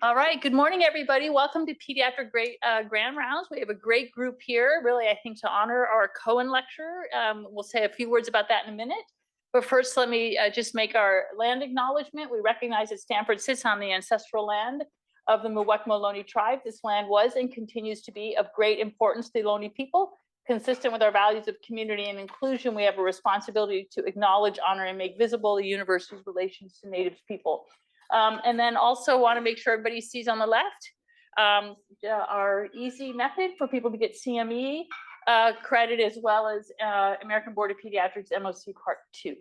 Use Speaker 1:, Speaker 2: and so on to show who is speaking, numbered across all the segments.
Speaker 1: All right, good morning, everybody. Welcome to Pediatric Grand Rounds. We have a great group here, really, I think, to honor our Cohen lecturer. We'll say a few words about that in a minute. But first, let me just make our land acknowledgement. We recognize that Stanford sits on the ancestral land of the Muwekma Ohlone tribe. This land was and continues to be of great importance to the Ohlone people. Consistent with our values of community and inclusion, we have a responsibility to acknowledge, honor, and make visible the university's relations to Native people. And then also want to make sure everybody sees on the left our easy method for people to get CME credit, as well as American Board of Pediatrics MOC Part 2.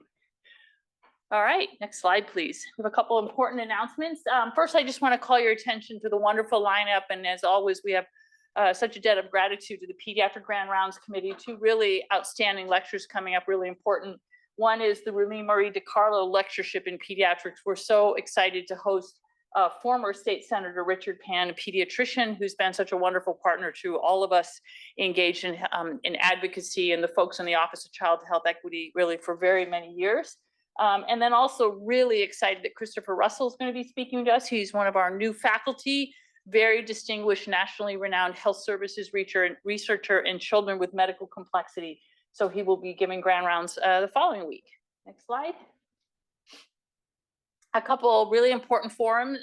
Speaker 1: All right, next slide, please. We have a couple important announcements. First, I just want to call your attention to the wonderful lineup. And as always, we have such a debt of gratitude to the Pediatric Grand Rounds Committee. Two really outstanding lectures coming up, really important. One is the Marie DiCarlo Lectureship in Pediatrics. We're so excited to host former State Senator Richard Pan, a pediatrician who's been such a wonderful partner to all of us engaged in advocacy and the folks in the Office of Child Health Equity really for very many years. And then also really excited that Christopher Russell is going to be speaking to us. He's one of our new faculty, very distinguished, nationally renowned health services researcher in children with medical complexity. So he will be giving grand rounds the following week. Next slide. A couple really important forums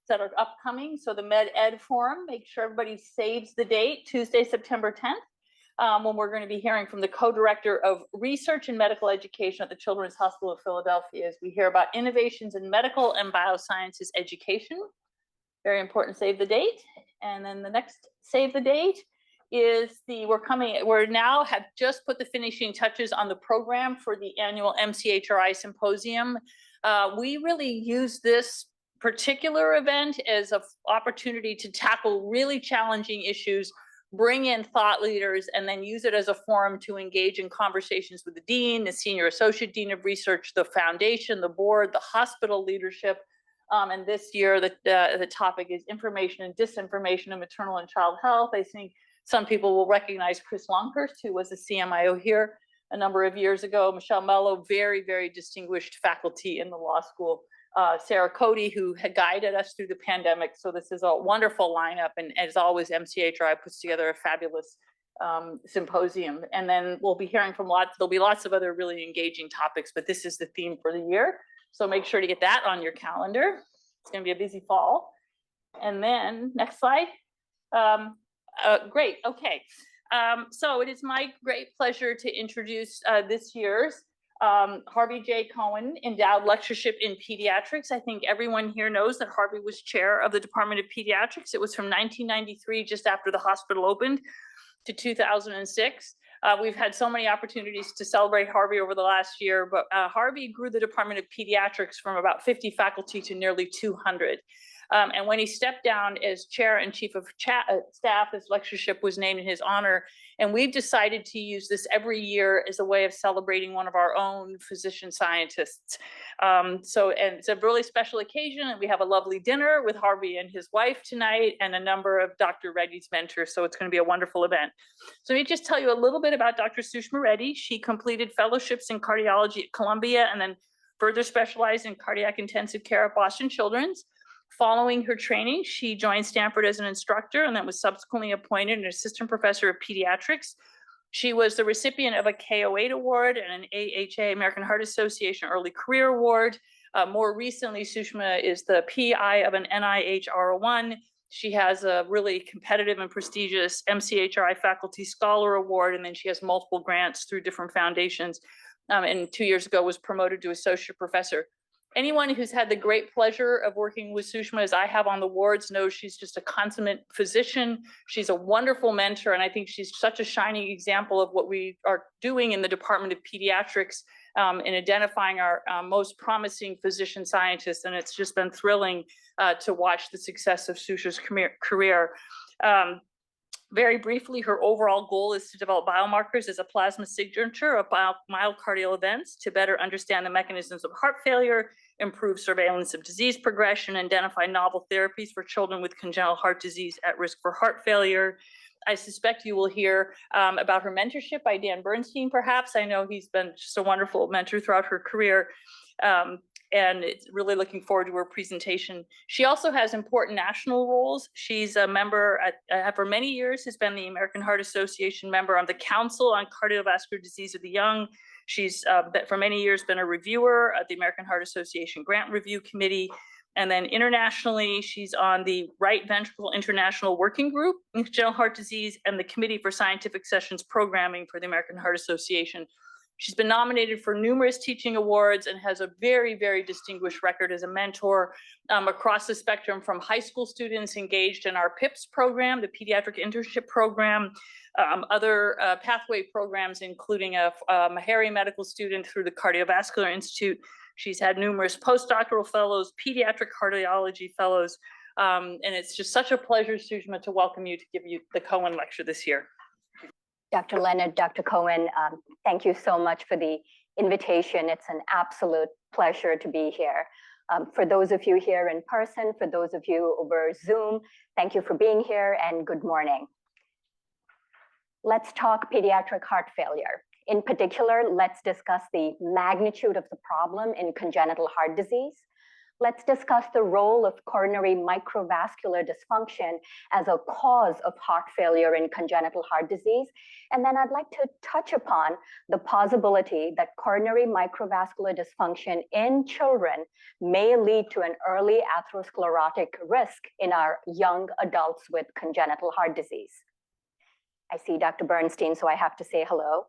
Speaker 1: that are upcoming. So the Med Ed Forum, make sure everybody saves the date, Tuesday, September 10th, when we're going to be hearing from the co-director of research and medical education at the Children's Hospital of Philadelphia as we hear about innovations in medical and biosciences education. Very important, save the date. And then the next save the date is we're now have just put the finishing touches on the program for the annual MCHRI Symposium. We really use this particular event as an opportunity to tackle really challenging issues, bring in thought leaders, and then use it as a forum to engage in conversations with the dean, the senior associate dean of research, the foundation, the board, the hospital leadership. And this year, the topic is information and disinformation in maternal and child health. I think some people will recognize Chris Longhurst, who was a CMIO here a number of years ago. Michelle Mello, very, very distinguished faculty in the law school. Sarah Cody, who had guided us through the pandemic. So this is a wonderful lineup. And as always, MCHRI puts together a fabulous symposium. And then we'll be hearing from there'll be lots of other really engaging topics, but this is the theme for the year. So make sure to get that on your calendar. It's going to be a busy fall. And then next slide. Great. Okay. So it is my great pleasure to introduce this year's Harvey J. Cohen Endowed Lectureship in Pediatrics. I think everyone here knows that Harvey was chair of the Department of Pediatrics. It was from 1993, just after the hospital opened, to 2006. We've had so many opportunities to celebrate Harvey over the last year, but Harvey grew the Department of Pediatrics from about 50 faculty to nearly 200. And when he stepped down as chair and chief of staff, his lectureship was named in his honor. And we've decided to use this every year as a way of celebrating one of our own physician scientists. And it's a really special occasion. And we have a lovely dinner with Harvey and his wife tonight and a number of Dr. Reddy's mentors. So it's going to be a wonderful event. So let me just tell you a little bit about Dr. Sushma Reddy. She completed fellowships in cardiology at Columbia and then further specialized in cardiac intensive care at Boston Children's. Following her training, she joined Stanford as an instructor and then was subsequently appointed an assistant professor of pediatrics. She was the recipient of a KO8 award and an AHA, American Heart Association Early Career Award. More recently, Sushma is the PI of an NIH R01. She has a really competitive and prestigious MCHRI Faculty Scholar Award, and then she has multiple grants through different foundations. And 2 years ago was promoted to associate professor. Anyone who's had the great pleasure of working with Sushma, as I have on the wards, knows she's just a consummate physician. She's a wonderful mentor, and I think she's such a shining example of what we are doing in the Department of Pediatrics in identifying our most promising physician scientists, and it's just been thrilling to watch the success of Sushma's career. Very briefly, her overall goal is to develop biomarkers as a plasma signature of myocardial events to better understand the mechanisms of heart failure, improve surveillance of disease progression, identify novel therapies for children with congenital heart disease at risk for heart failure. I suspect you will hear about her mentorship by Dan Bernstein, perhaps. I know he's been just a wonderful mentor throughout her career. and it's really looking forward to her presentation. She also has important national roles. She's a member for many years, has been the American Heart Association member on the Council on Cardiovascular Disease of the Young. She's for many years been a reviewer at the American Heart Association Grant Review Committee. And then internationally, she's on the Right Ventricle International Working Group in Congenital Heart Disease and the Committee for Scientific Sessions Programming for the American Heart Association. She's been nominated for numerous teaching awards and has a very, very distinguished record as a mentor across the spectrum, from high school students engaged in our PIPS program, the Pediatric Internship Program, other pathway programs, including a Meharry medical student through the Cardiovascular Institute. She's had numerous postdoctoral fellows, pediatric cardiology fellows, and it's just such a pleasure, Sushma, to welcome you to give you the Cohen Lecture this year.
Speaker 2: Dr. Leonard, Dr. Cohen, thank you so much for the invitation. It's an absolute pleasure to be here. For those of you here in person, for those of you over Zoom, thank you for being here and good morning. Let's talk pediatric heart failure. In particular, let's discuss the magnitude of the problem in congenital heart disease. Let's discuss the role of coronary microvascular dysfunction as a cause of heart failure in congenital heart disease. And then I'd like to touch upon the possibility that coronary microvascular dysfunction in children may lead to an early atherosclerotic risk in our young adults with congenital heart disease. I see Dr. Bernstein, so I have to say hello.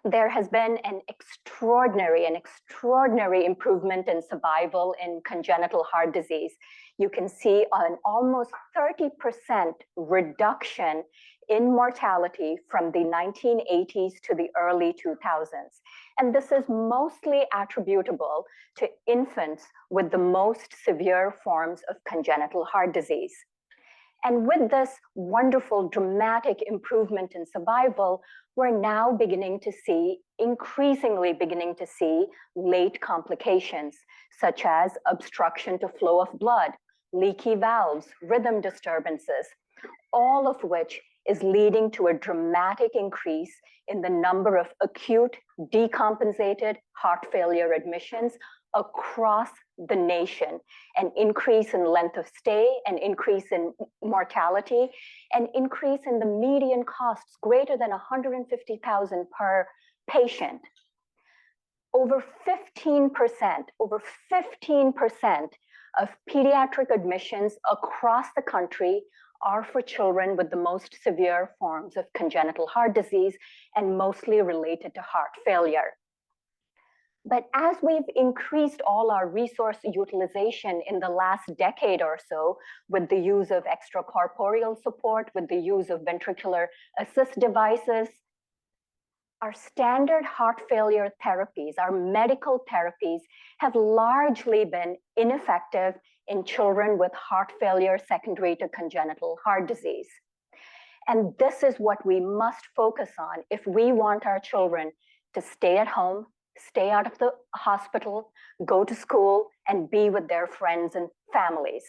Speaker 2: There has been an extraordinary improvement in survival in congenital heart disease. You can see an almost 30% reduction in mortality from the 1980s to the early 2000s. And this is mostly attributable to infants with the most severe forms of congenital heart disease. And with this wonderful, dramatic improvement in survival, we're now increasingly beginning to see late complications, such as obstruction to flow of blood, leaky valves, rhythm disturbances, all of which is leading to a dramatic increase in the number of acute decompensated heart failure admissions across the nation, an increase in length of stay, an increase in mortality, an increase in the median costs greater than $150,000 per patient. Over 15% of pediatric admissions across the country are for children with the most severe forms of congenital heart disease and mostly related to heart failure. But as we've increased all our resource utilization in the last decade or so, with the use of extracorporeal support, with the use of ventricular assist devices, our standard heart failure therapies, our medical therapies, have largely been ineffective in children with heart failure secondary to congenital heart disease. And this is what we must focus on if we want our children to stay at home, stay out of the hospital, go to school, and be with their friends and families.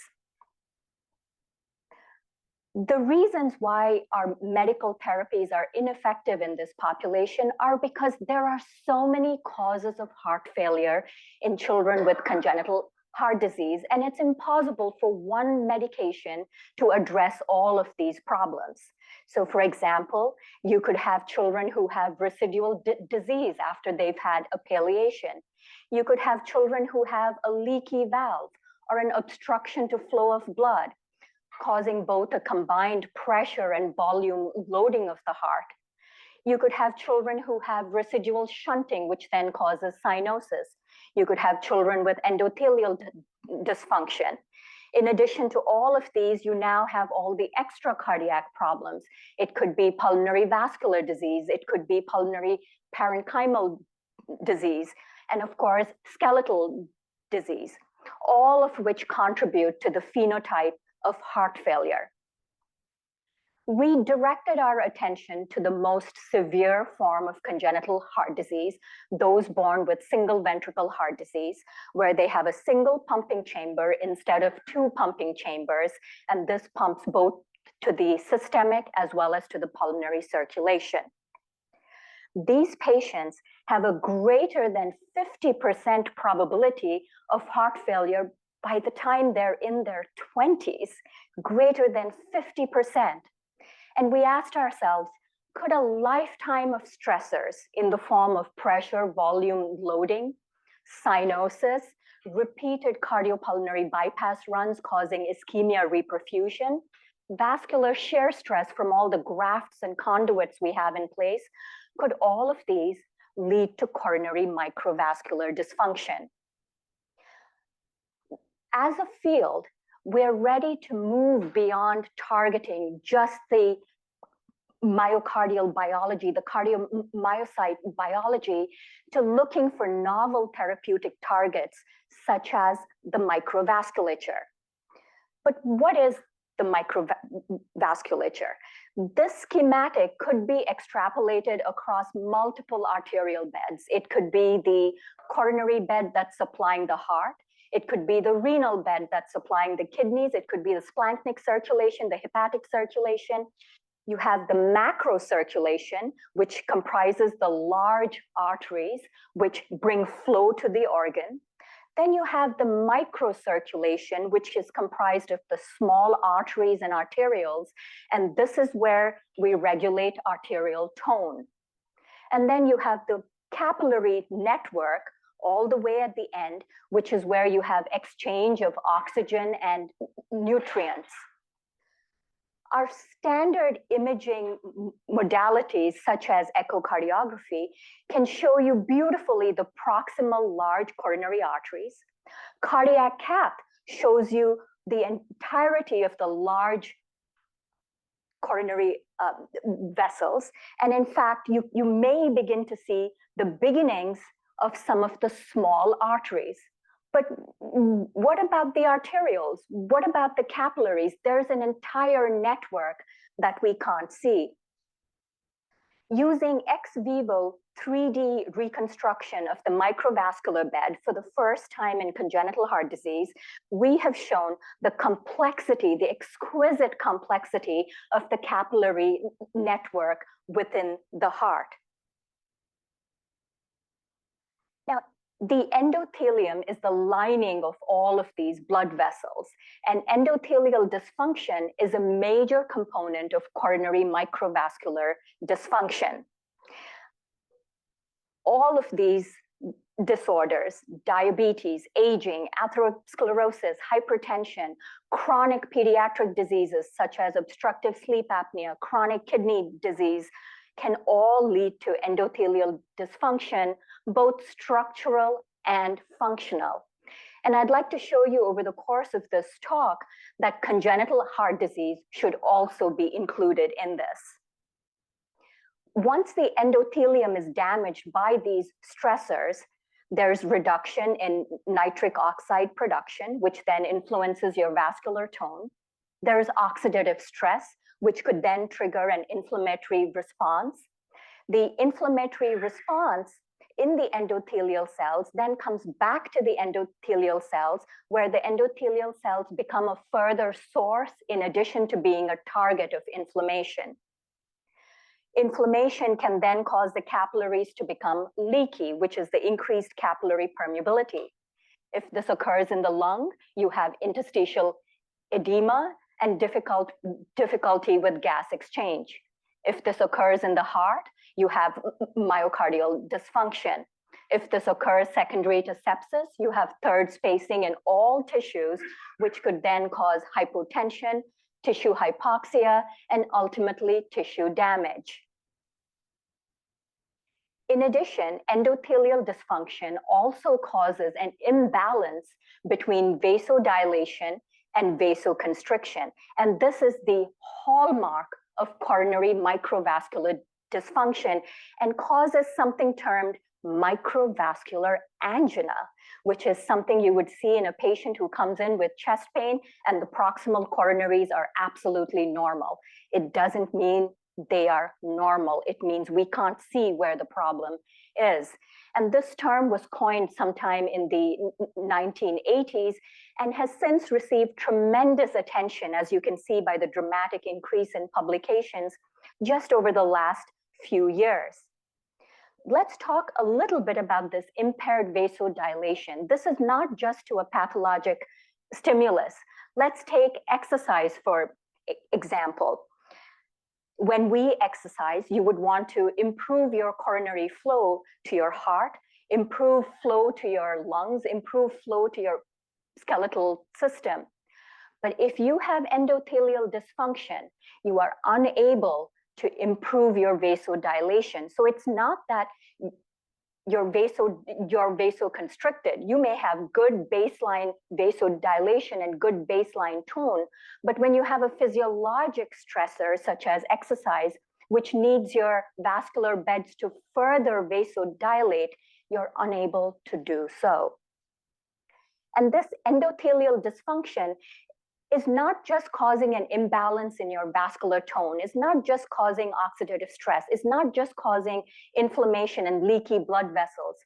Speaker 2: The reasons why our medical therapies are ineffective in this population are because there are so many causes of heart failure in children with congenital heart disease, and it's impossible for one medication to address all of these problems. So for example, you could have children who have residual disease after they've had a palliation. You could have children who have a leaky valve or an obstruction to flow of blood, causing both a combined pressure and volume loading of the heart. You could have children who have residual shunting, which then causes cyanosis. You could have children with endothelial dysfunction. In addition to all of these, you now have all the extra cardiac problems. It could be pulmonary vascular disease. It could be pulmonary parenchymal disease. And of course, skeletal disease, all of which contribute to the phenotype of heart failure. We directed our attention to the most severe form of congenital heart disease, those born with single ventricle heart disease, where they have a single pumping chamber instead of two pumping chambers, and this pumps both to the systemic as well as to the pulmonary circulation. these patients have a greater than 50% probability of heart failure by the time they're in their 20s, greater than 50%. And we asked ourselves, could a lifetime of stressors in the form of pressure, volume, loading, cyanosis, repeated cardiopulmonary bypass runs causing ischemia reperfusion, vascular shear stress from all the grafts and conduits we have in place, could all of these lead to coronary microvascular dysfunction? As a field, we're ready to move beyond targeting just the myocardial biology, the cardiomyocyte biology, to looking for novel therapeutic targets such as the microvasculature. But what is the microvasculature? This schematic could be extrapolated across multiple arterial beds. It could be the coronary bed that's supplying the heart. It could be the renal bed that's supplying the kidneys. It could be the splanchnic circulation, the hepatic circulation. You have the macro circulation, which comprises the large arteries, which bring flow to the organ. Then you have the microcirculation, which is comprised of the small arteries and arterioles. And this is where we regulate arterial tone. And then you have the capillary network all the way at the end, which is where you have exchange of oxygen and nutrients. Our standard imaging modalities, such as echocardiography, can show you beautifully the proximal large coronary arteries. Cardiac cath shows you the entirety of the large coronary vessels. And in fact, you may begin to see the beginnings of some of the small arteries. But what about the arterioles? What about the capillaries? There's an entire network that we can't see. Using ex vivo 3D reconstruction of the microvascular bed for the first time in congenital heart disease, we have shown the complexity, the exquisite complexity of the capillary network within the heart. Now, the endothelium is the lining of all of these blood vessels, and endothelial dysfunction is a major component of coronary microvascular dysfunction. All of these disorders, diabetes, aging, atherosclerosis, hypertension, chronic pediatric diseases such as obstructive sleep apnea, chronic kidney disease, can all lead to endothelial dysfunction, both structural and functional. And I'd like to show you over the course of this talk that congenital heart disease should also be included in this. Once the endothelium is damaged by these stressors, there's reduction in nitric oxide production, which then influences your vascular tone. There's oxidative stress, which could then trigger an inflammatory response. The inflammatory response in the endothelial cells then comes back to the endothelial cells, where the endothelial cells become a further source in addition to being a target of inflammation. Inflammation can then cause the capillaries to become leaky, which is the increased capillary permeability. If this occurs in the lung, you have interstitial edema and difficulty with gas exchange. If this occurs in the heart, you have myocardial dysfunction. If this occurs secondary to sepsis, you have third spacing in all tissues, which could then cause hypotension, tissue hypoxia, and ultimately tissue damage. In addition, endothelial dysfunction also causes an imbalance between vasodilation and vasoconstriction. And this is the hallmark of coronary microvascular dysfunction and causes something termed microvascular angina, which is something you would see in a patient who comes in with chest pain and the proximal coronaries are absolutely normal. It doesn't mean they are normal. It means we can't see where the problem is. And this term was coined sometime in the 1980s and has since received tremendous attention, as you can see by the dramatic increase in publications just over the last few years. let's talk a little bit about this impaired vasodilation. This is not just to a pathologic stimulus. Let's take exercise for example. When we exercise, you would want to improve your coronary flow to your heart, improve flow to your lungs, improve flow to your skeletal system. But if you have endothelial dysfunction, you are unable to improve your vasodilation. So it's not that you're vasoconstricted. You may have good baseline vasodilation and good baseline tone, but when you have a physiologic stressor such as exercise, which needs your vascular beds to further vasodilate, you're unable to do so. And this endothelial dysfunction is not just causing an imbalance in your vascular tone, it's not just causing oxidative stress, it's not just causing inflammation and leaky blood vessels.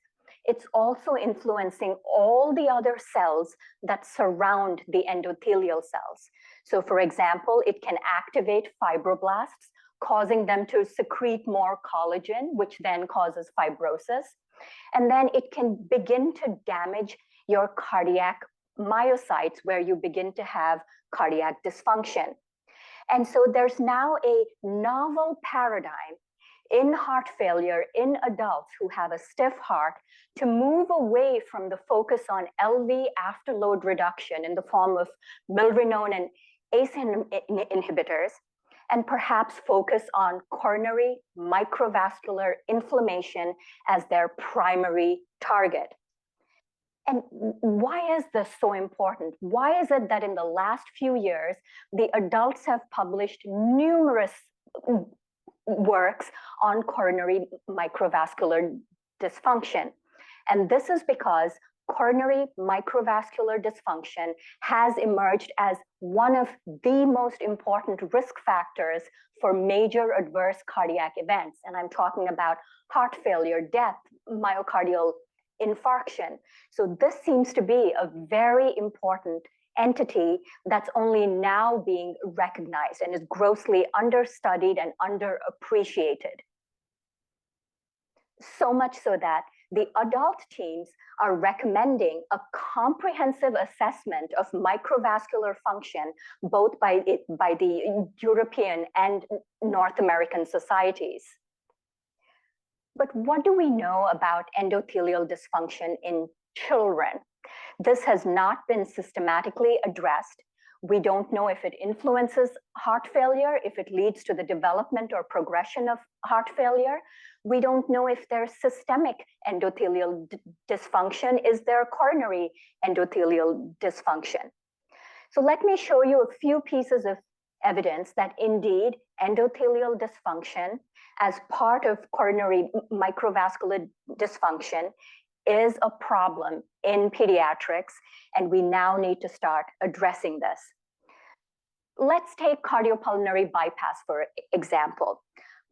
Speaker 2: It's also influencing all the other cells that surround the endothelial cells. So for example, it can activate fibroblasts, causing them to secrete more collagen, which then causes fibrosis. And then it can begin to damage your cardiac myocytes, where you begin to have cardiac dysfunction. And so there's now a novel paradigm in heart failure in adults who have a stiff heart to move away from the focus on LV afterload reduction in the form of milrinone and ACE inhibitors, and perhaps focus on coronary microvascular inflammation as their primary target. And why is this so important? Why is it that in the last few years, the adults have published numerous works on coronary microvascular dysfunction? And this is because coronary microvascular dysfunction has emerged as one of the most important risk factors for major adverse cardiac events. And I'm talking about heart failure, death, myocardial infarction. So this seems to be a very important entity that's only now being recognized and is grossly understudied and underappreciated. So much so that the adult teams are recommending a comprehensive assessment of microvascular function, both by the European and North American societies. But what do we know about endothelial dysfunction in children? This has not been systematically addressed. We don't know if it influences heart failure, if it leads to the development or progression of heart failure. We don't know if there's systemic endothelial dysfunction. Is there coronary endothelial dysfunction? So let me show you a few pieces of evidence that indeed endothelial dysfunction as part of coronary microvascular dysfunction is a problem in pediatrics, and we now need to start addressing this. Let's take cardiopulmonary bypass, for example.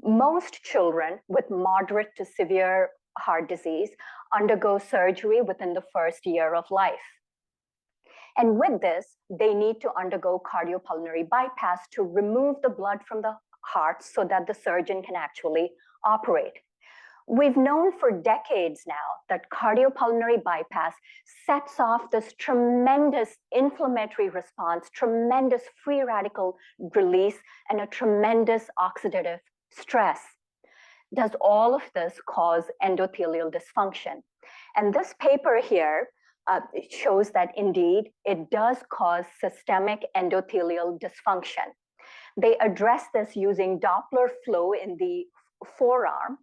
Speaker 2: Most children with moderate to severe heart disease undergo surgery within the first year of life. And with this, they need to undergo cardiopulmonary bypass to remove the blood from the heart so that the surgeon can actually operate. We've known for decades now that cardiopulmonary bypass sets off this tremendous inflammatory response, tremendous free radical release, and a tremendous oxidative stress. Does all of this cause endothelial dysfunction? And this paper here shows that indeed it does cause systemic endothelial dysfunction. They address this using Doppler flow in the forearm.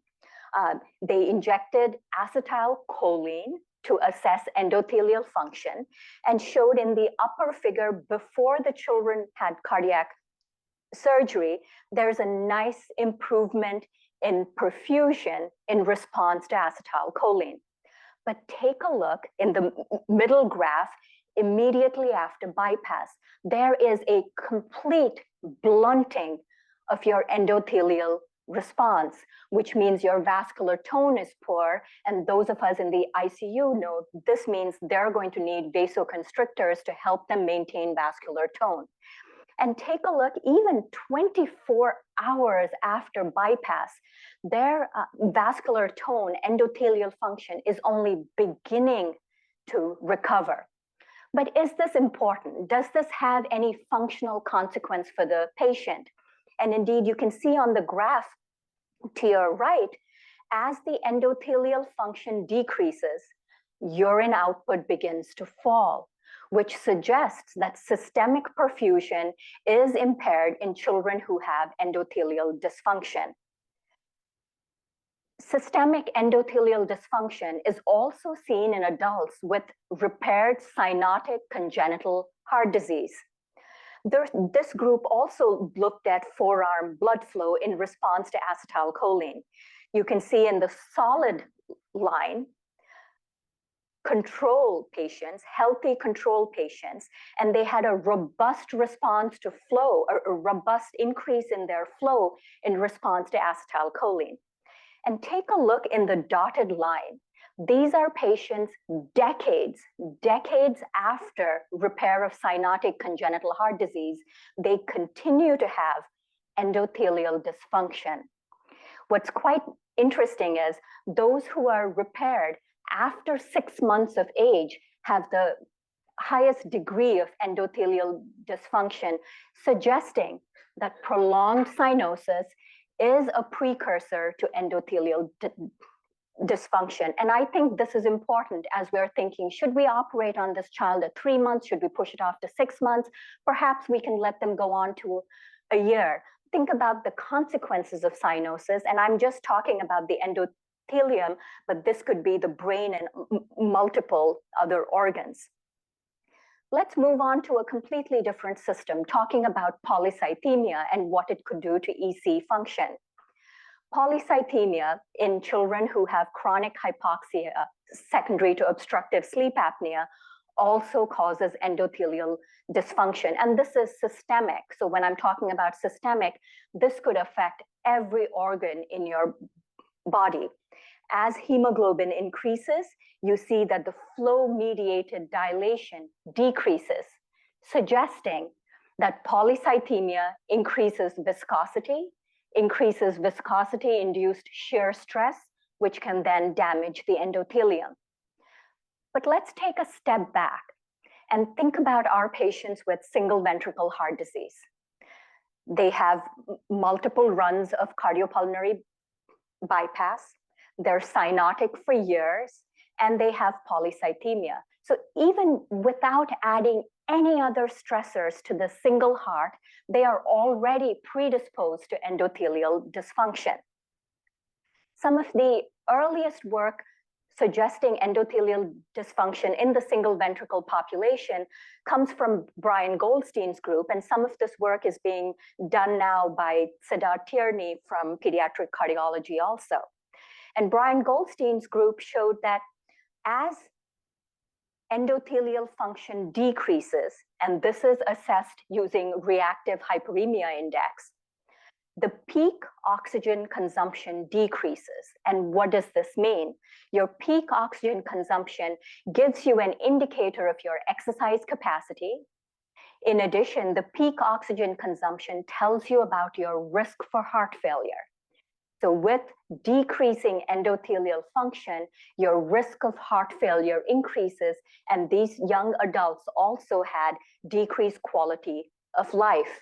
Speaker 2: They injected acetylcholine to assess endothelial function and showed in the upper figure before the children had cardiac surgery, there's a nice improvement in perfusion in response to acetylcholine. But take a look in the middle graph immediately after bypass. There is a complete blunting of your endothelial response, which means your vascular tone is poor. And those of us in the ICU know this means they're going to need vasoconstrictors to help them maintain vascular tone. And take a look, even 24 hours after bypass, their vascular tone, endothelial function is only beginning to recover. But is this important? Does this have any functional consequence for the patient? And indeed, you can see on the graph to your right, as the endothelial function decreases, urine output begins to fall, which suggests that systemic perfusion is impaired in children who have endothelial dysfunction. Systemic endothelial dysfunction is also seen in adults with repaired cyanotic congenital heart disease. This group also looked at forearm blood flow in response to acetylcholine. You can see in the solid line, control patients, healthy control patients, and they had a robust response to flow, a robust increase in their flow in response to acetylcholine. And take a look in the dotted line. These are patients decades after repair of cyanotic congenital heart disease, they continue to have endothelial dysfunction. What's quite interesting is those who are repaired after 6 months of age have the highest degree of endothelial dysfunction, suggesting that prolonged cyanosis is a precursor to endothelial dysfunction. And I think this is important as we're thinking, should we operate on this child at 3 months? Should we push it off to 6 months? Perhaps we can let them go on to a year. Think about the consequences of cyanosis. And I'm just talking about the endothelium, but this could be the brain and multiple other organs. Let's move on to a completely different system, talking about polycythemia and what it could do to EC function. Polycythemia in children who have chronic hypoxia secondary to obstructive sleep apnea also causes endothelial dysfunction. And this is systemic. So when I'm talking about systemic, this could affect every organ in your body. As hemoglobin increases, you see that the flow-mediated dilation decreases, suggesting that polycythemia increases viscosity-induced shear stress, which can then damage the endothelium. But let's take a step back and think about our patients with single ventricle heart disease. They have multiple runs of cardiopulmonary bypass, they're cyanotic for years, and they have polycythemia. So even without adding any other stressors to the single heart, they are already predisposed to endothelial dysfunction. Some of the earliest work suggesting endothelial dysfunction in the single ventricle population comes from Brian Goldstein's group, and some of this work is being done now by Siddharth Tierney from Pediatric Cardiology also. And Brian Goldstein's group showed that as endothelial function decreases, and this is assessed using reactive hyperemia index, the peak oxygen consumption decreases. And what does this mean? Your peak oxygen consumption gives you an indicator of your exercise capacity. In addition, the peak oxygen consumption tells you about your risk for heart failure. So with decreasing endothelial function, your risk of heart failure increases, and these young adults also had decreased quality of life.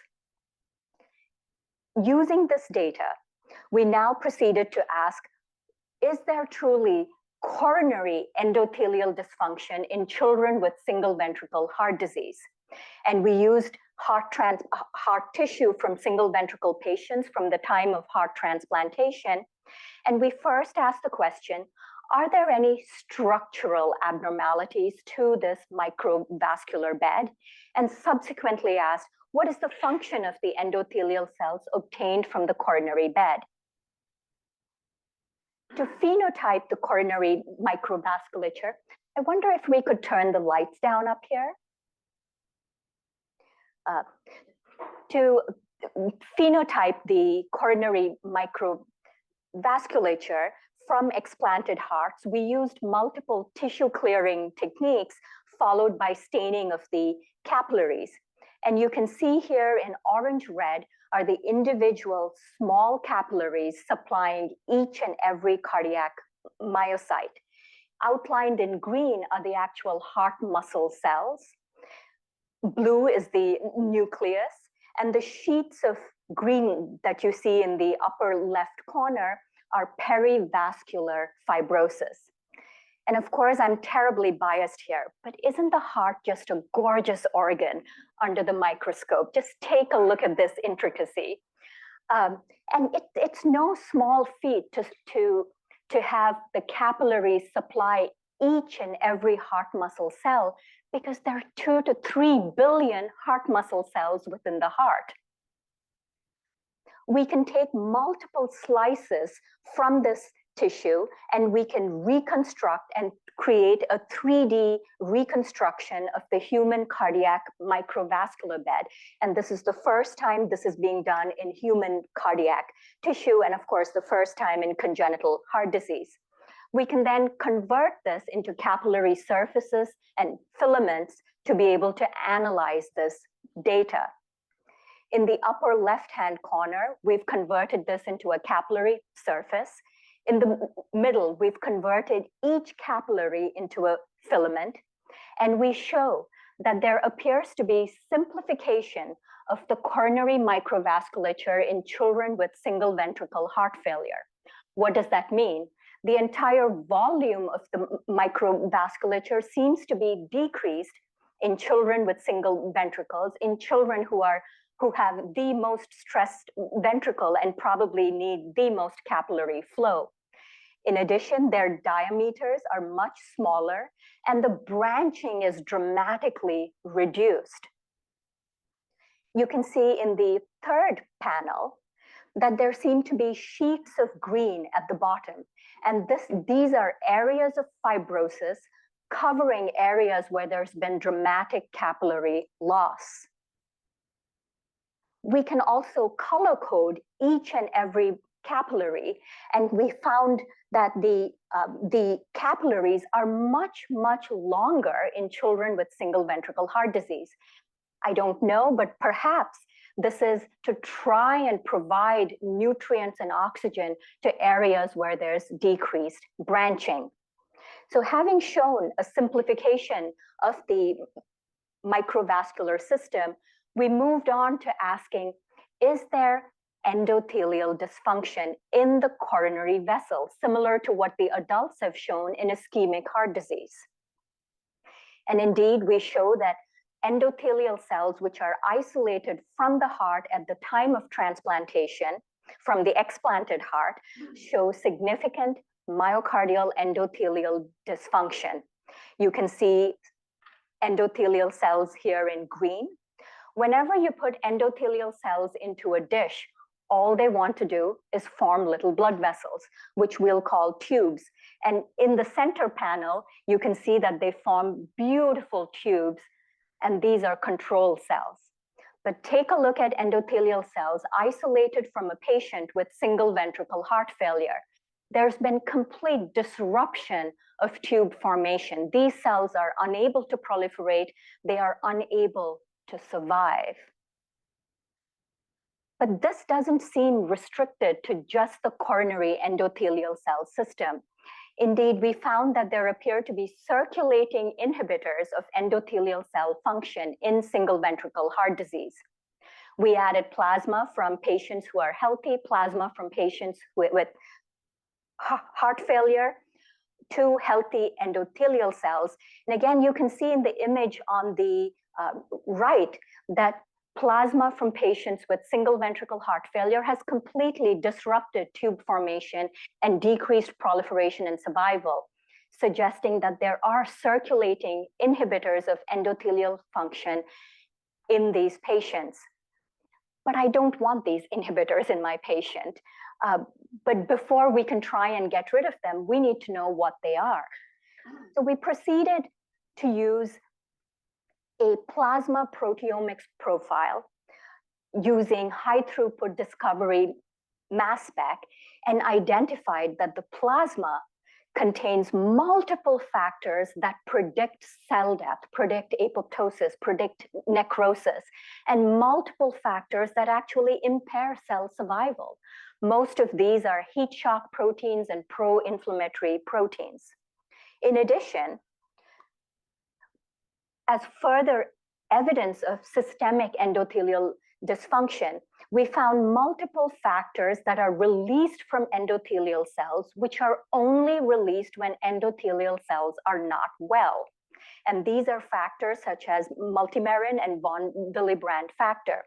Speaker 2: Using this data, we now proceeded to ask, is there truly coronary endothelial dysfunction in children with single ventricle heart disease? And we used heart tissue from single ventricle patients from the time of heart transplantation. And we first asked the question, are there any structural abnormalities to this microvascular bed? And subsequently asked, what is the function of the endothelial cells obtained from the coronary bed? To phenotype the coronary microvasculature, I wonder if we could turn the lights down up here. To phenotype the coronary microvasculature from explanted hearts, we used multiple tissue clearing techniques followed by staining of the capillaries. And you can see here in orange red are the individual small capillaries supplying each and every cardiac myocyte. Outlined in green are the actual heart muscle cells. Blue is the nucleus, and the sheets of green that you see in the upper left corner are perivascular fibrosis. And of course, I'm terribly biased here, but isn't the heart just a gorgeous organ under the microscope? Just take a look at this intricacy. And it's no small feat to have the capillaries supply each and every heart muscle cell, because there are 2 to 3 billion heart muscle cells within the heart. We can take multiple slices from this tissue and we can reconstruct and create a 3D reconstruction of the human cardiac microvascular bed. And this is the first time this is being done in human cardiac tissue, and of course, the first time in congenital heart disease. We can then convert this into capillary surfaces and filaments to be able to analyze this data. In the upper left-hand corner, we've converted this into a capillary surface. In the middle, we've converted each capillary into a filament, and we show that there appears to be simplification of the coronary microvasculature in children with single ventricle heart failure. What does that mean? The entire volume of the microvasculature seems to be decreased in children with single ventricles, in children who have the most stressed ventricle and probably need the most capillary flow. In addition, their diameters are much smaller and the branching is dramatically reduced. You can see in the third panel that there seem to be sheets of green at the bottom. And these are areas of fibrosis covering areas where there's been dramatic capillary loss. We can also color code each and every capillary, and we found that the capillaries are much, much longer in children with single ventricle heart disease. I don't know, but perhaps this is to try and provide nutrients and oxygen to areas where there's decreased branching. So having shown a simplification of the microvascular system, we moved on to asking, is there endothelial dysfunction in the coronary vessel, similar to what the adults have shown in ischemic heart disease? And indeed, we show that endothelial cells, which are isolated from the heart at the time of transplantation from the explanted heart, show significant myocardial endothelial dysfunction. You can see endothelial cells here in green. Whenever you put endothelial cells into a dish, all they want to do is form little blood vessels, which we'll call tubes. And in the center panel, you can see that they form beautiful tubes, and these are control cells. But take a look at endothelial cells isolated from a patient with single ventricle heart failure. There's been complete disruption of tube formation. These cells are unable to proliferate. They are unable to survive. But this doesn't seem restricted to just the coronary endothelial cell system. Indeed, we found that there appear to be circulating inhibitors of endothelial cell function in single ventricle heart disease. We added plasma from patients who are healthy, plasma from patients with heart failure, to healthy endothelial cells. And again, you can see in the image on the right that plasma from patients with single ventricle heart failure has completely disrupted tube formation and decreased proliferation and survival, suggesting that there are circulating inhibitors of endothelial function in these patients. But I don't want these inhibitors in my patient. But before we can try and get rid of them, we need to know what they are. So we proceeded to use a plasma proteomics profile using high throughput discovery mass spec, and identified that the plasma contains multiple factors that predict cell death, predict apoptosis, predict necrosis, and multiple factors that actually impair cell survival. Most of these are heat shock proteins and pro-inflammatory proteins. In addition, as further evidence of systemic endothelial dysfunction, we found multiple factors that are released from endothelial cells, which are only released when endothelial cells are not well. And these are factors such as multimarin and von Willebrand factor.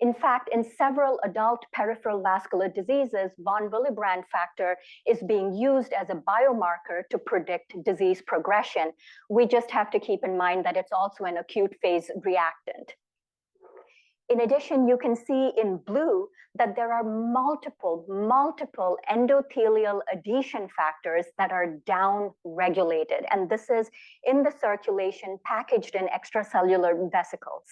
Speaker 2: In fact, in several adult peripheral vascular diseases, von Willebrand factor is being used as a biomarker to predict disease progression. We just have to keep in mind that it's also an acute phase reactant. In addition, you can see in blue that there are multiple endothelial adhesion factors that are down-regulated, and this is in the circulation packaged in extracellular vesicles.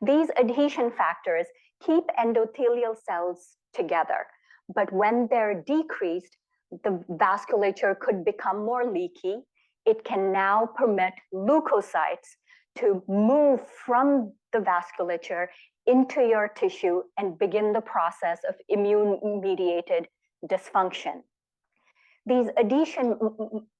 Speaker 2: These adhesion factors keep endothelial cells together, but when they're decreased, the vasculature could become more leaky. It can now permit leukocytes to move from the vasculature into your tissue and begin the process of immune-mediated dysfunction. These adhesion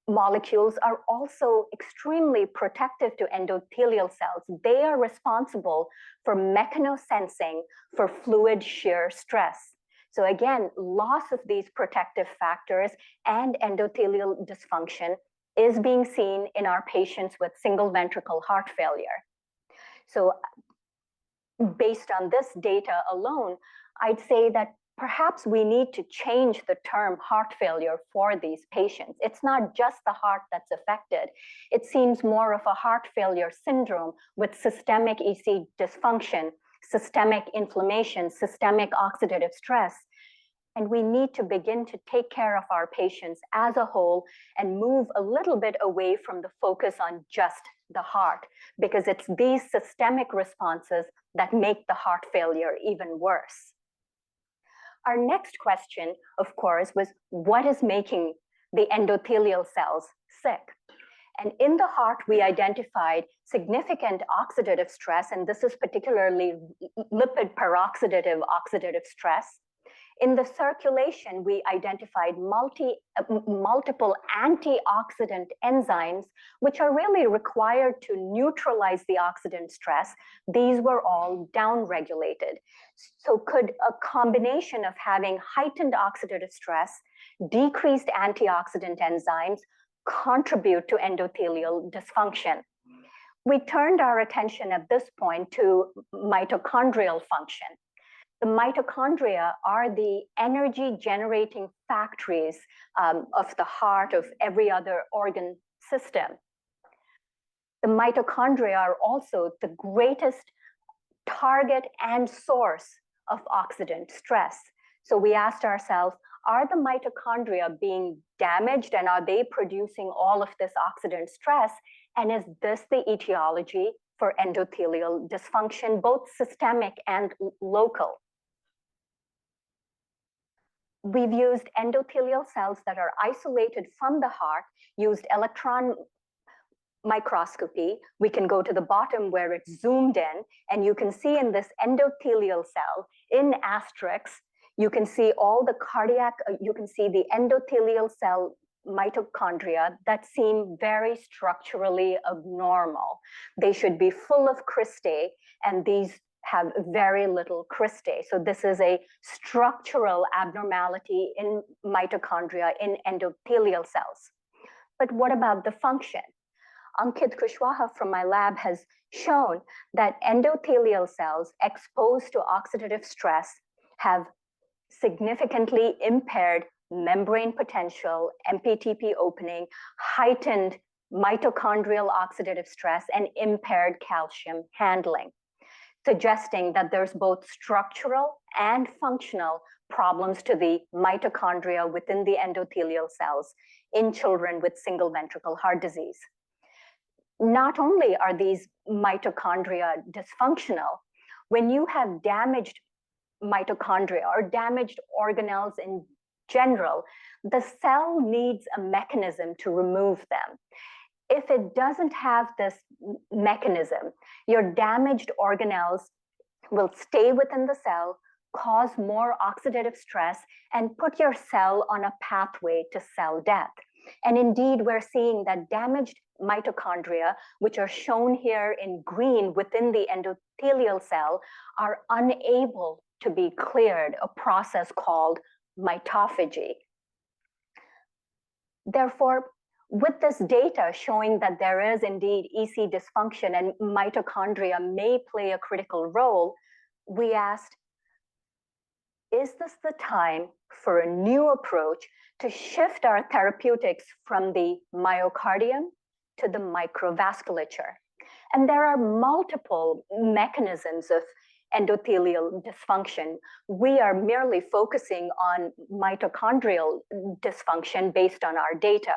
Speaker 2: molecules are also extremely protective to endothelial cells. They are responsible for mechanosensing for fluid shear stress. So again, loss of these protective factors and endothelial dysfunction is being seen in our patients with single ventricle heart failure. So based on this data alone, I'd say that perhaps we need to change the term heart failure for these patients. It's not just the heart that's affected. It seems more of a heart failure syndrome with systemic EC dysfunction, systemic inflammation, systemic oxidative stress. And we need to begin to take care of our patients as a whole and move a little bit away from the focus on just the heart, because it's these systemic responses that make the heart failure even worse. Our next question, of course, was what is making the endothelial cells sick? And in the heart, we identified significant oxidative stress, and this is particularly lipid peroxidative oxidative stress. In the circulation, we identified multiple antioxidant enzymes, which are really required to neutralize the oxidant stress. These were all downregulated. So could a combination of having heightened oxidative stress, decreased antioxidant enzymes, contribute to endothelial dysfunction? We turned our attention at this point to mitochondrial function. The mitochondria are the energy generating factories of the heart, of every other organ system. The mitochondria are also the greatest target and source of oxidant stress. So we asked ourselves, are the mitochondria being damaged and are they producing all of this oxidant stress? And is this the etiology for endothelial dysfunction, both systemic and local? We've used endothelial cells that are isolated from the heart, used electron microscopy. We can go to the bottom where it's zoomed in, and you can see in this endothelial cell in asterisk, you can see all the cardiac, you can see the endothelial cell mitochondria that seem very structurally abnormal. They should be full of cristae, and these have very little cristae. So this is a structural abnormality in mitochondria in endothelial cells. But what about the function? Ankit Kushwaha from my lab has shown that endothelial cells exposed to oxidative stress have significantly impaired membrane potential, MPTP opening, heightened mitochondrial oxidative stress, and impaired calcium handling, suggesting that there's both structural and functional problems to the mitochondria within the endothelial cells in children with single ventricle heart disease. Not only are these mitochondria dysfunctional, when you have damaged mitochondria or damaged organelles in general, the cell needs a mechanism to remove them. If it doesn't have this mechanism, your damaged organelles will stay within the cell, cause more oxidative stress, and put your cell on a pathway to cell death. And indeed, we're seeing that damaged mitochondria, which are shown here in green within the endothelial cell, are unable to be cleared, a process called mitophagy. Therefore, with this data showing that there is indeed EC dysfunction and mitochondria may play a critical role, we asked, is this the time for a new approach to shift our therapeutics from the myocardium to the microvasculature? And there are multiple mechanisms of endothelial dysfunction. We are merely focusing on mitochondrial dysfunction based on our data.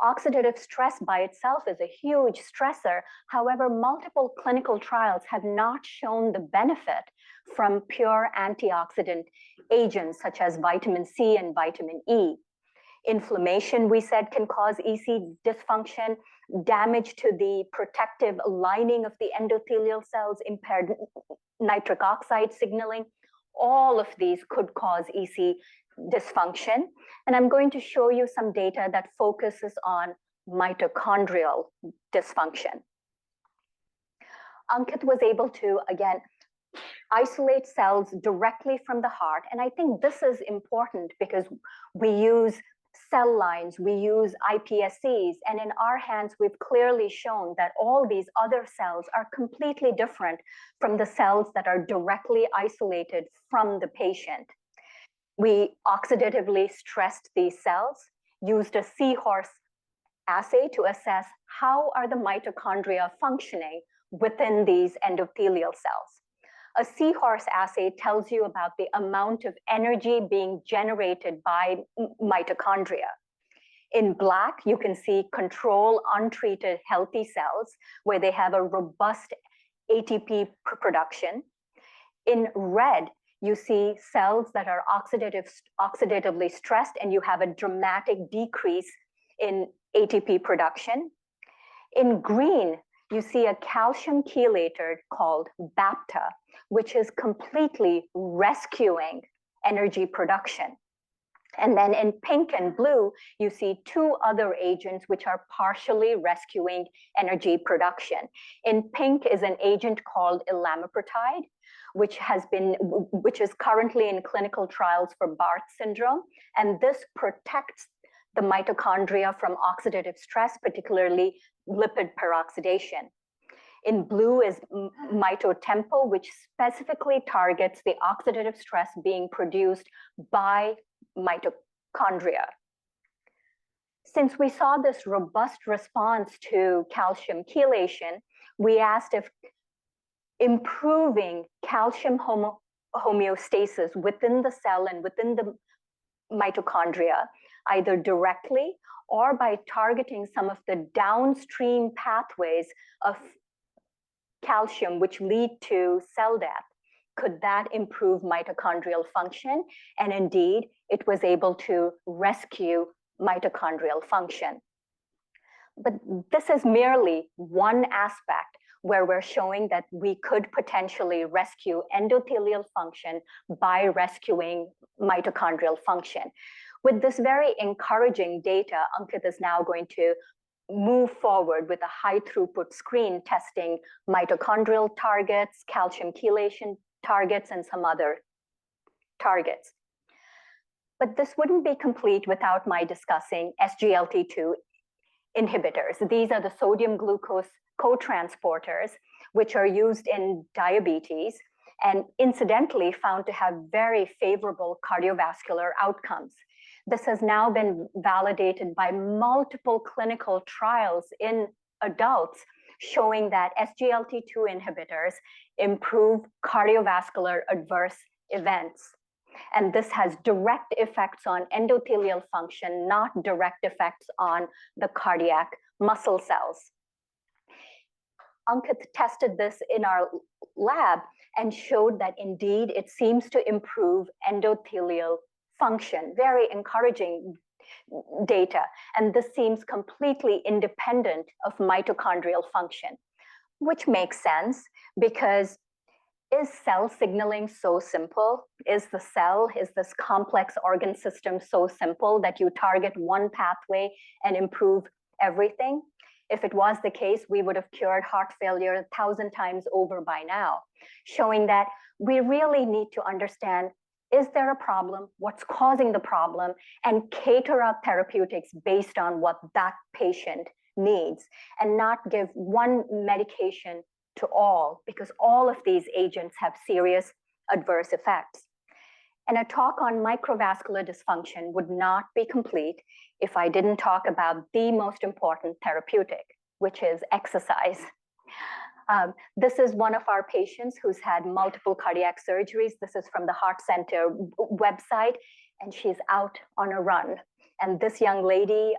Speaker 2: Oxidative stress by itself is a huge stressor. However, multiple clinical trials have not shown the benefit from pure antioxidant agents such as vitamin C and vitamin E. Inflammation, we said, can cause EC dysfunction, damage to the protective lining of the endothelial cells, impaired nitric oxide signaling. All of these could cause EC dysfunction. And I'm going to show you some data that focuses on mitochondrial dysfunction. Ankit was able to, again, isolate cells directly from the heart. And I think this is important because we use cell lines, we use iPSCs, and in our hands, we've clearly shown that all these other cells are completely different from the cells that are directly isolated from the patient. We oxidatively stressed these cells, used a seahorse assay to assess how are the mitochondria functioning within these endothelial cells. A seahorse assay tells you about the amount of energy being generated by mitochondria. In black, you can see control untreated healthy cells where they have a robust ATP production. In red, you see cells that are oxidatively stressed, and you have a dramatic decrease in ATP production. In green, you see a calcium chelator called BAPTA, which is completely rescuing energy production. And then in pink and blue, you see two other agents which are partially rescuing energy production. In pink is an agent called elamoprotide, which is currently in clinical trials for Barth syndrome. And this protects the mitochondria from oxidative stress, particularly lipid peroxidation. In blue is mitotempo, which specifically targets the oxidative stress being produced by mitochondria. Since we saw this robust response to calcium chelation, we asked if improving calcium homeostasis within the cell and within the mitochondria, either directly or by targeting some of the downstream pathways of calcium which lead to cell death, could that improve mitochondrial function? And indeed, it was able to rescue mitochondrial function. But this is merely one aspect where we're showing that we could potentially rescue endothelial function by rescuing mitochondrial function. With this very encouraging data, Ankit is now going to move forward with a high throughput screen testing mitochondrial targets, calcium chelation targets, and some other targets. But this wouldn't be complete without my discussing SGLT2 inhibitors. These are the sodium glucose co-transporters, which are used in diabetes and incidentally found to have very favorable cardiovascular outcomes. This has now been validated by multiple clinical trials in adults showing that SGLT2 inhibitors improve cardiovascular adverse events. And this has direct effects on endothelial function, not direct effects on the cardiac muscle cells. Ankit tested this in our lab and showed that indeed it seems to improve endothelial function, very encouraging data. And this seems completely independent of mitochondrial function, which makes sense because is cell signaling so simple? Is this complex organ system so simple that you target one pathway and improve everything? If it was the case, we would have cured heart failure 1,000 times over by now, showing that we really need to understand, is there a problem? What's causing the problem? And cater our therapeutics based on what that patient needs, and not give one medication to all, because all of these agents have serious adverse effects. And a talk on microvascular dysfunction would not be complete if I didn't talk about the most important therapeutic, which is exercise. This is one of our patients who's had multiple cardiac surgeries. This is from the Heart Center website, and she's out on a run. And this young lady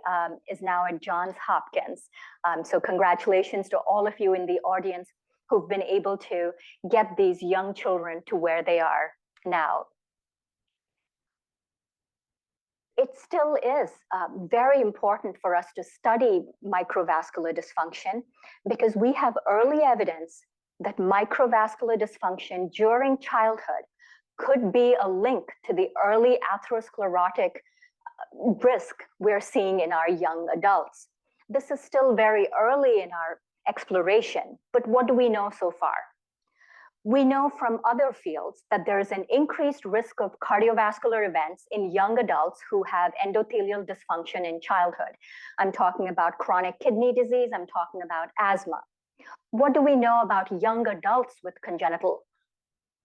Speaker 2: is now at Johns Hopkins. So congratulations to all of you in the audience who've been able to get these young children to where they are now. It still is very important for us to study microvascular dysfunction because we have early evidence that microvascular dysfunction during childhood could be a link to the early atherosclerotic risk we're seeing in our young adults. This is still very early in our exploration, but what do we know so far? We know from other fields that there is an increased risk of cardiovascular events in young adults who have endothelial dysfunction in childhood. I'm talking about chronic kidney disease, I'm talking about asthma. What do we know about young adults with congenital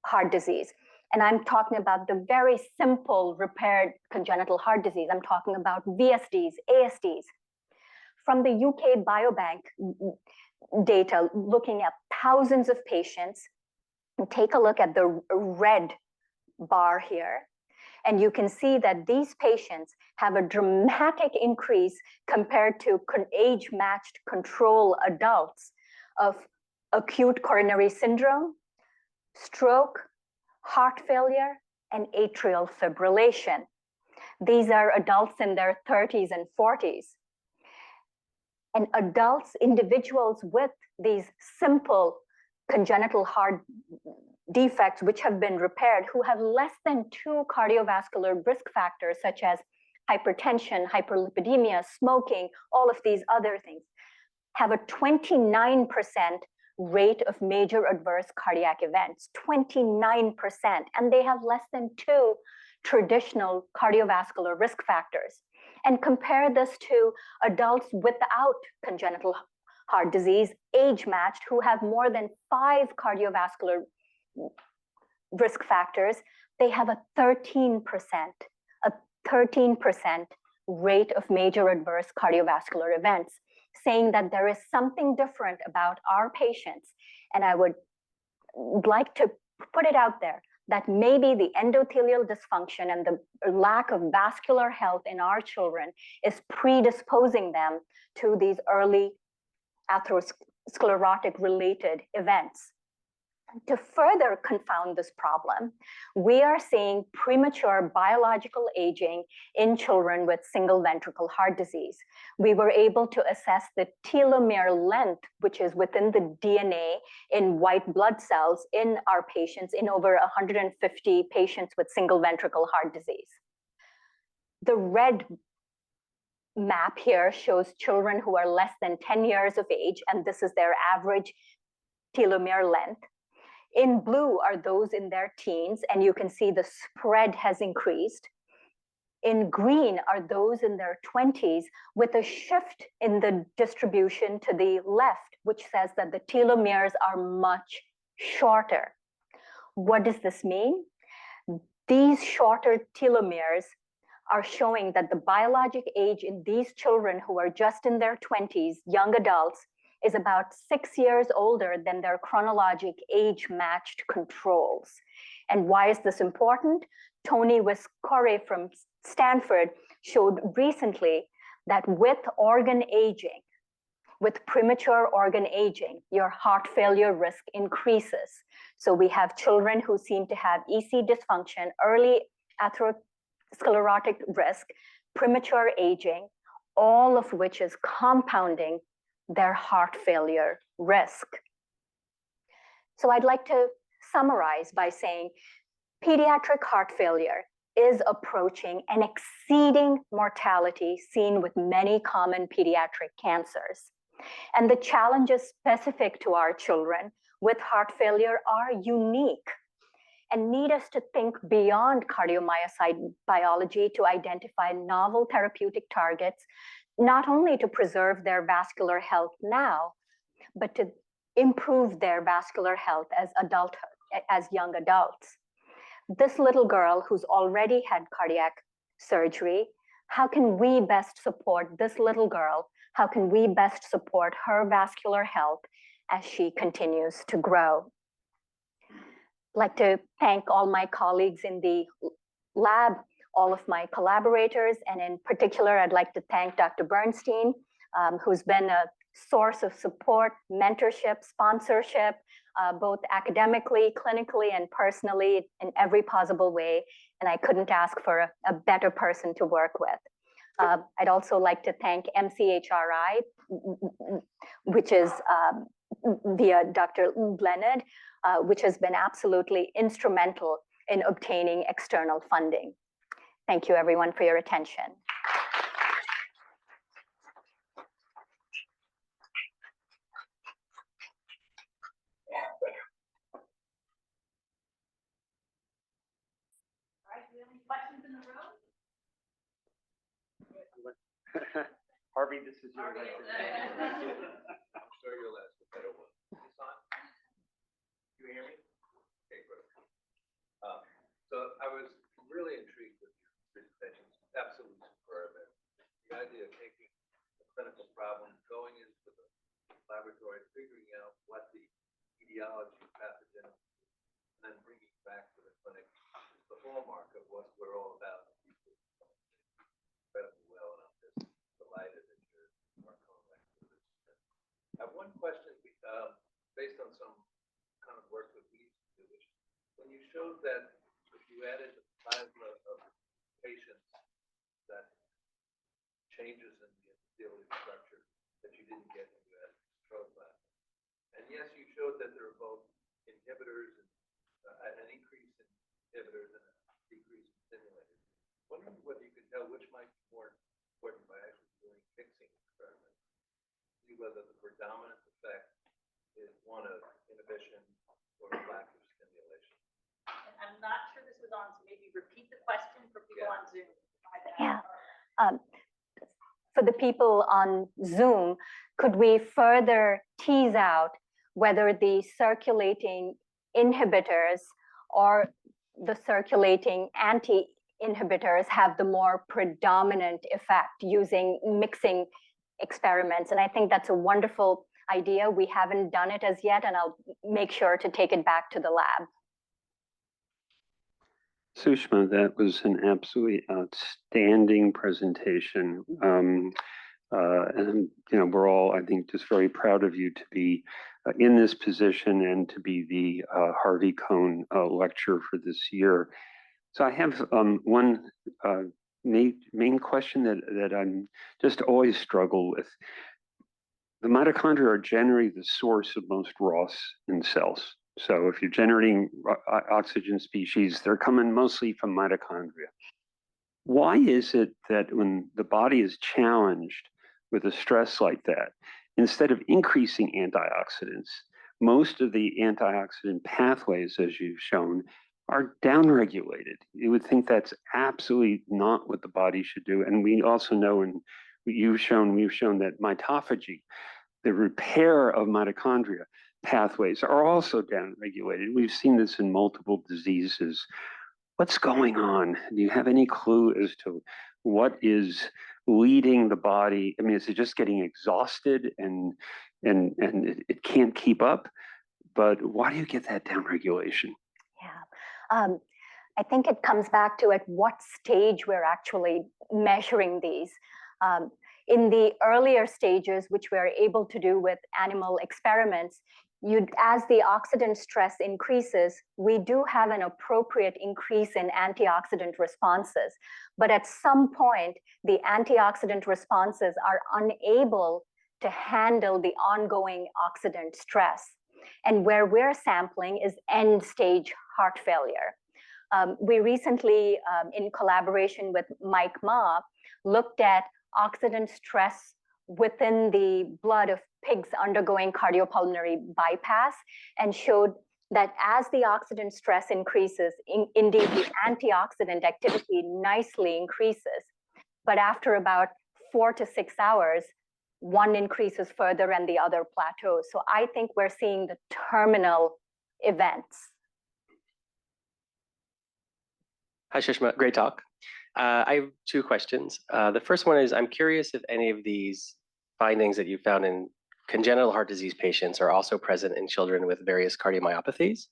Speaker 2: heart disease? And I'm talking about the very simple repaired congenital heart disease. I'm talking about VSDs, ASDs. From the UK Biobank data, looking at thousands of patients, take a look at the red bar here, and you can see that these patients have a dramatic increase compared to age-matched control adults of acute coronary syndrome, stroke, heart failure, and atrial fibrillation. These are adults in their 30s and 40s. And adults, individuals with these simple congenital heart defects which have been repaired, who have less than 2 cardiovascular risk factors such as hypertension, hyperlipidemia, smoking, all of these other things, have a 29% rate of major adverse cardiac events, 29%, and they have less than 2 traditional cardiovascular risk factors. And compare this to adults without congenital heart disease, age-matched, who have more than 5 cardiovascular risk factors, they have a 13% rate of major adverse cardiovascular events, saying that there is something different about our patients. And I would like to put it out there that maybe the endothelial dysfunction and the lack of vascular health in our children is predisposing them to these early atherosclerotic related events. To further confound this problem, we are seeing premature biological aging in children with single ventricle heart disease. We were able to assess the telomere length, which is within the DNA in white blood cells in our patients, in over 150 patients with single ventricle heart disease. The red map here shows children who are less than 10 years of age, and this is their average telomere length. In blue are those in their teens, and you can see the spread has increased. In green are those in their 20s with a shift in the distribution to the left, which says that the telomeres are much shorter. What does this mean? These shorter telomeres are showing that the biologic age in these children who are just in their 20s, young adults, is about 6 years older than their chronologic age-matched controls. And why is this important? Tony Viscore from Stanford showed recently that with organ aging, with premature organ aging, your heart failure risk increases. So we have children who seem to have EC dysfunction, early sclerotic risk, premature aging, all of which is compounding their heart failure risk. So I'd like to summarize by saying pediatric heart failure is approaching an exceeding mortality seen with many common pediatric cancers. And the challenges specific to our children with heart failure are unique and need us to think beyond cardiomyocyte biology to identify novel therapeutic targets, not only to preserve their vascular health now, but to improve their vascular health as adulthood, as young adults. This little girl who's already had cardiac surgery, how can we best support this little girl? How can we best support her vascular health as she continues to grow? I'd like to thank all my colleagues in the lab, all of my collaborators, and in particular, I'd like to thank Dr. Bernstein, who's been a source of support, mentorship, sponsorship, both academically, clinically, and personally in every possible way. And I couldn't ask for a better person to work with. I'd also like to thank MCHRI, which is via Dr. Leonard, which has been absolutely instrumental in obtaining external funding. Thank you, everyone, for your attention.
Speaker 1: Questions in the room?
Speaker 3: Harvey, this is your
Speaker 1: Harvey.
Speaker 3: I'm sure you'll ask a better one. Is this on? You hear me? Okay, good. So I was really intrigued with your presentation. Absolutely superb. And the idea of taking a clinical problem, going into the laboratory, figuring out what the etiology of pathogen, and then bringing it back to the clinic is the hallmark of what we're all about. Incredibly well, and I'm just delighted that you're working on that. I have one question based on some kind of work that we used to do, which when you showed that if you added the plasma of patients, that changes in the epithelial structure that you didn't get when you added control plasma. And yes, you showed that there are both inhibitors and an increase in inhibitors and a decrease in stimulators. Wondering whether you could tell which might be more important by actually doing mixing experiments, see whether the predominant effect is one of inhibition or lack of stimulation.
Speaker 1: I'm not sure this was on, so maybe repeat the question for people on Zoom.
Speaker 2: Yeah. For the people on Zoom, could we further tease out whether the circulating inhibitors or the circulating anti-inhibitors have the more predominant effect using mixing experiments? And I think that's a wonderful idea. We haven't done it as yet, and I'll make sure to take it back to the lab.
Speaker 4: Sushma, that was an absolutely outstanding presentation. And we're all, I think, just very proud of you to be in this position and to be the Harvey Cohen lecturer for this year. So I have one main question that I'm just always struggle with. The mitochondria are generally the source of most ROS in cells. So if you're generating oxygen species, they're coming mostly from mitochondria. Why is it that when the body is challenged with a stress like that, instead of increasing antioxidants, most of the antioxidant pathways, as you've shown, are downregulated? You would think that's absolutely not what the body should do. And we also know, and we've shown that mitophagy, the repair of mitochondria pathways, are also downregulated. We've seen this in multiple diseases. What's going on? Do you have any clue as to what is leading the body? I mean, is it just getting exhausted and it can't keep up? But why do you get that downregulation?
Speaker 2: Yeah, I think it comes back to at what stage we're actually measuring these. In the earlier stages, which we're able to do with animal experiments, as the oxidant stress increases, we do have an appropriate increase in antioxidant responses. But at some point, the antioxidant responses are unable to handle the ongoing oxidant stress. And where we're sampling is end-stage heart failure. We recently, in collaboration with Mike Ma, looked at oxidant stress within the blood of pigs undergoing cardiopulmonary bypass and showed that as the oxidant stress increases, indeed the antioxidant activity nicely increases. But after about 4 to 6 hours, one increases further and the other plateaus. So I think we're seeing the terminal events.
Speaker 5: Hi, Sushma. Great talk. I have 2 questions. The first one is, I'm curious if any of these findings that you found in congenital heart disease patients are also present in children with various cardiomyopathies.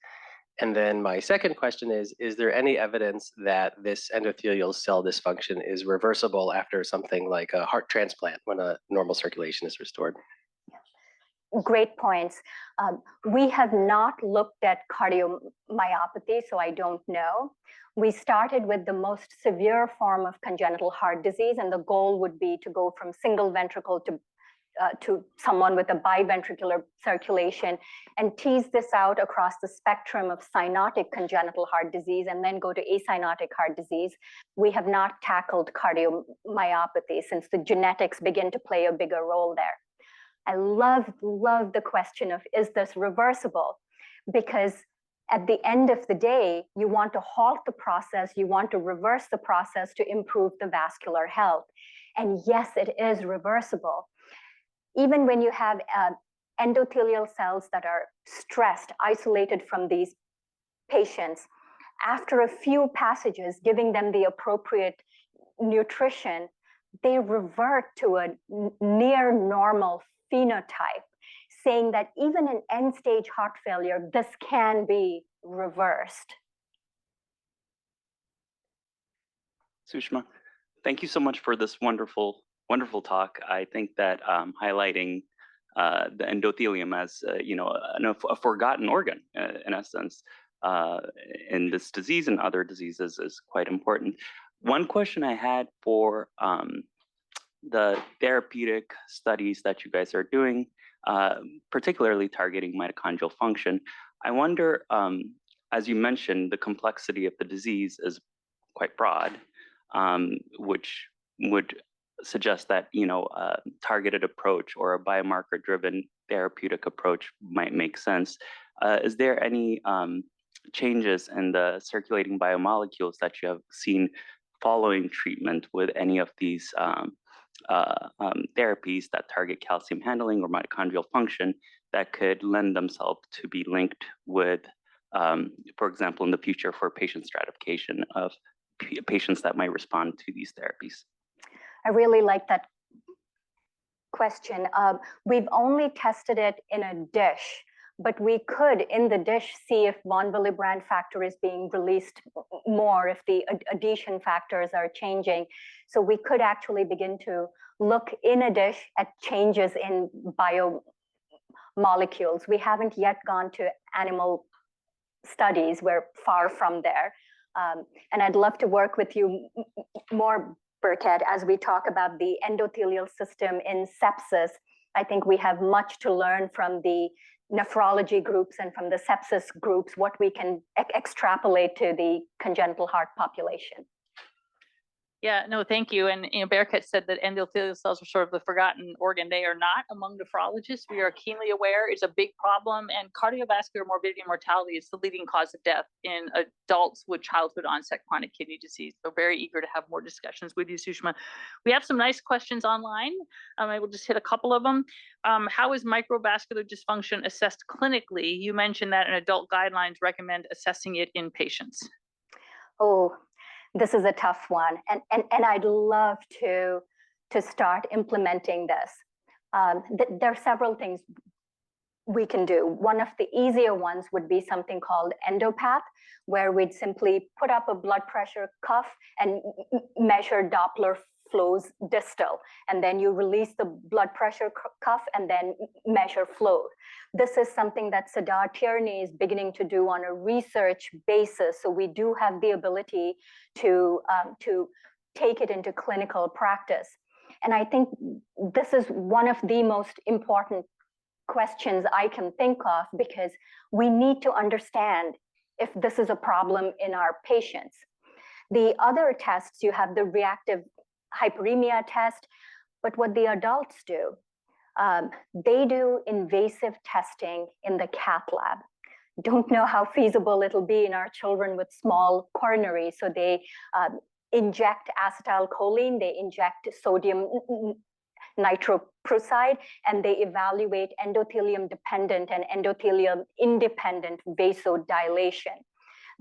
Speaker 5: And then my second question is there any evidence that this endothelial cell dysfunction is reversible after something like a heart transplant when a normal circulation is restored?
Speaker 2: Great points. We have not looked at cardiomyopathy, so I don't know. We started with the most severe form of congenital heart disease, and the goal would be to go from single ventricle to someone with a biventricular circulation and tease this out across the spectrum of cyanotic congenital heart disease and then go to acyanotic heart disease. We have not tackled cardiomyopathy since the genetics begin to play a bigger role there. I love the question of, is this reversible? Because at the end of the day, you want to halt the process, you want to reverse the process to improve the vascular health. And yes, it is reversible. Even when you have endothelial cells that are stressed, isolated from these patients, after a few passages, giving them the appropriate nutrition, they revert to a near normal phenotype, saying that even in end-stage heart failure, this can be reversed.
Speaker 6: Sushma, thank you so much for this wonderful talk. I think that highlighting the endothelium as a forgotten organ in essence in this disease and other diseases is quite important. One question I had for the therapeutic studies that you guys are doing, particularly targeting mitochondrial function, I wonder, as you mentioned, the complexity of the disease is quite broad, which would suggest that a targeted approach or a biomarker-driven therapeutic approach might make sense. Is there any changes in the circulating biomolecules that you have seen following treatment with any of these therapies that target calcium handling or mitochondrial function that could lend themselves to be linked with, for example, in the future for patient stratification of patients that might respond to these therapies?
Speaker 2: I really like that question. We've only tested it in a dish, but we could, in the dish, see if von Willebrand factor is being released more, if the adhesion factors are changing. So we could actually begin to look in a dish at changes in biomolecules. We haven't yet gone to animal studies. We're far from there. And I'd love to work with you more, Birkat, as we talk about the endothelial system in sepsis. I think we have much to learn from the nephrology groups and from the sepsis groups, what we can extrapolate to the congenital heart population.
Speaker 1: Yeah, no, thank you. And Birkat said that endothelial cells are sort of the forgotten organ. They are not among nephrologists. We are keenly aware it's a big problem, and cardiovascular morbidity and mortality is the leading cause of death in adults with childhood onset chronic kidney disease. So very eager to have more discussions with you, Sushma. We have some nice questions online. I will just hit a couple of them. How is microvascular dysfunction assessed clinically? You mentioned that an adult guidelines recommend assessing it in patients.
Speaker 2: Oh, this is a tough one, and I'd love to start implementing this. There are several things we can do. One of the easier ones would be something called endopath, where we'd simply put up a blood pressure cuff and measure Doppler flows distal, and then you release the blood pressure cuff and then measure flow. This is something that Siddharth Tierney is beginning to do on a research basis. So we do have the ability to take it into clinical practice. And I think this is one of the most important questions I can think of, because we need to understand if this is a problem in our patients. The other tests, you have the reactive hyperemia test, but what the adults do, they do invasive testing in the cath lab. Don't know how feasible it'll be in our children with small coronary. So they inject acetylcholine, they inject sodium nitroprusside, and they evaluate endothelium dependent and endothelium independent vasodilation.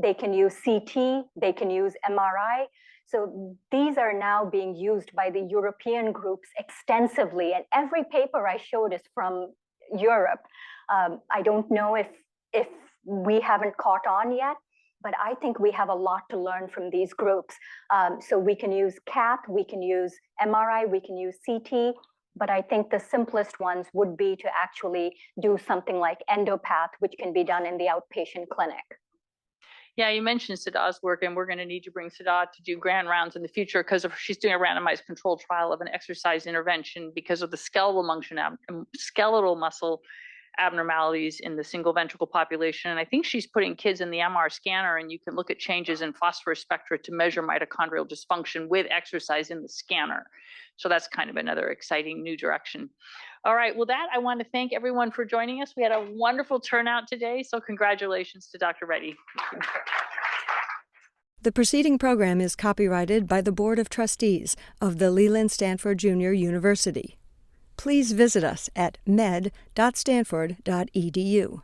Speaker 2: They can use CT, they can use MRI. So these are now being used by the European groups extensively, and every paper I showed is from Europe. I don't know if we haven't caught on yet, but I think we have a lot to learn from these groups. So we can use cath, we can use MRI, we can use CT, but I think the simplest ones would be to actually do something like endopath, which can be done in the outpatient clinic.
Speaker 1: Yeah, you mentioned Siddharth's work, and we're going to need to bring Siddharth to do grand rounds in the future, because she's doing a randomized controlled trial of an exercise intervention because of the skeletal muscle abnormalities in the single ventricle population. And I think she's putting kids in the MR scanner, and you can look at changes in phosphorus spectra to measure mitochondrial dysfunction with exercise in the scanner. So that's kind of another exciting new direction. All right, well, I want to thank everyone for joining us. We had a wonderful turnout today, so congratulations to Dr. Reddy.
Speaker 7: The preceding program is copyrighted by the Board of Trustees of the Leland Stanford Junior University. Please visit us at med.stanford.edu.